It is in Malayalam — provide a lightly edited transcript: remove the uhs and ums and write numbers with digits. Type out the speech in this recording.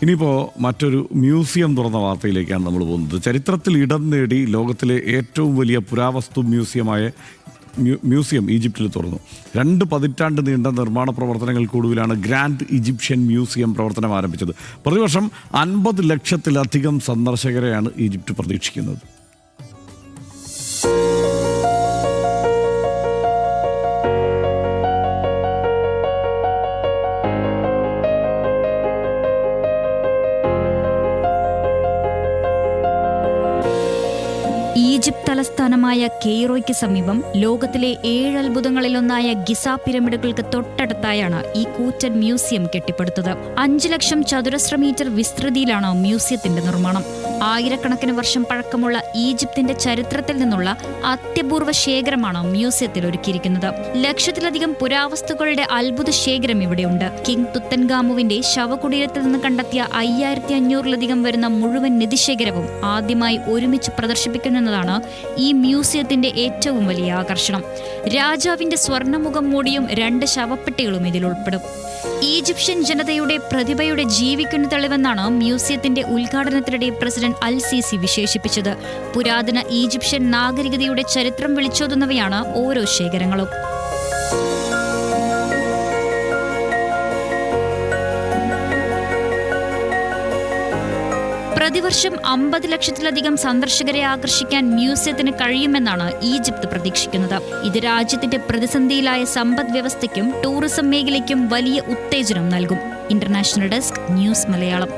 ഇനിയിപ്പോൾ മറ്റൊരു മ്യൂസിയം തുറന്ന വാർത്തയിലേക്കാണ് നമ്മൾ പോകുന്നത്. ചരിത്രത്തിൽ ഇടം നേടി ലോകത്തിലെ ഏറ്റവും വലിയ പുരാവസ്തു മ്യൂസിയം ഈജിപ്തിൽ തുറന്നു. 2 പതിറ്റാണ്ട് നീണ്ട നിർമ്മാണ പ്രവർത്തനങ്ങൾക്കൊടുവിലാണ് ഗ്രാൻഡ് ഈജിപ്ഷ്യൻ മ്യൂസിയം പ്രവർത്തനം ആരംഭിച്ചത്. പ്രതിവർഷം 50 ലക്ഷത്തിലധികം സന്ദർശകരെയാണ് ഈജിപ്ത് പ്രതീക്ഷിക്കുന്നത്. ഈജിപ്ത് തലസ്ഥാനമായ കെയ്റോയ്ക്ക് സമീപം ലോകത്തിലെ 7 അത്ഭുതങ്ങളിലൊന്നായ ഗിസ പിരമിഡുകൾക്ക് തൊട്ടടുത്തായാണ് ഈ കൂറ്റൻ മ്യൂസിയം കെട്ടിപ്പടുത്തത്. 5 ലക്ഷം ചതുരശ്ര മീറ്റർ വിസ്തൃതിയിലാണ് മ്യൂസിയത്തിന്റെ നിർമ്മാണം. ആയിരക്കണക്കിന് വർഷം പഴക്കമുള്ള ഈജിപ്തിന്റെ ചരിത്രത്തിൽ നിന്നുള്ള അത്യപൂർവ ശേഖരമാണ് മ്യൂസിയത്തിൽ ഒരുക്കിയിരിക്കുന്നത്. ലക്ഷത്തിലധികം പുരാവസ്തുക്കളുടെ അത്ഭുത ശേഖരം ഇവിടെയുണ്ട്. കിങ് തുത്തൻഖാമുവിന്റെ ശവകുടീരത്തിൽ നിന്ന് കണ്ടെത്തിയ 5500-ലധികം വരുന്ന മുഴുവൻ നിധിശേഖരവും ആദ്യമായി ഒരുമിച്ച് പ്രദർശിപ്പിക്കുന്നതാണ് ഈ മ്യൂസിയത്തിന്റെ ഏറ്റവും വലിയ ആകർഷണം. രാജാവിന്റെ സ്വർണ്ണമുഖം മൂടിയും 2 ശവപ്പെട്ടികളും ഇതിൽ ഉൾപ്പെടും. ഈജിപ്ഷ്യൻ ജനതയുടെ പ്രതിഭയുടെ ജീവിക്കുന്ന തെളിവെന്നാണ് മ്യൂസിയത്തിന്റെ ഉദ്ഘാടനത്തിനിടെ പ്രസിഡന്റ് അൽ സീസി വിശേഷിപ്പിച്ചത്. പുരാതന ഈജിപ്ഷ്യൻ നാഗരികതയുടെ ചരിത്രം വിളിച്ചോതുന്നവയാണ് ഓരോ ശേഖരങ്ങളും. പ്രതിവർഷം 50 ലക്ഷത്തിലധികം സന്ദർശകരെ ആകർഷിക്കാൻ മ്യൂസിയത്തിന് കഴിയുമെന്നാണ് ഈജിപ്ത് പ്രതീക്ഷിക്കുന്നത്. ഇത് രാജ്യത്തിന്റെ പ്രതിസന്ധിയിലായ സമ്പദ് വ്യവസ്ഥയ്ക്കും ടൂറിസം മേഖലയ്ക്കും വലിയ ഉത്തേജനം നൽകും. International desk, news Malayalam.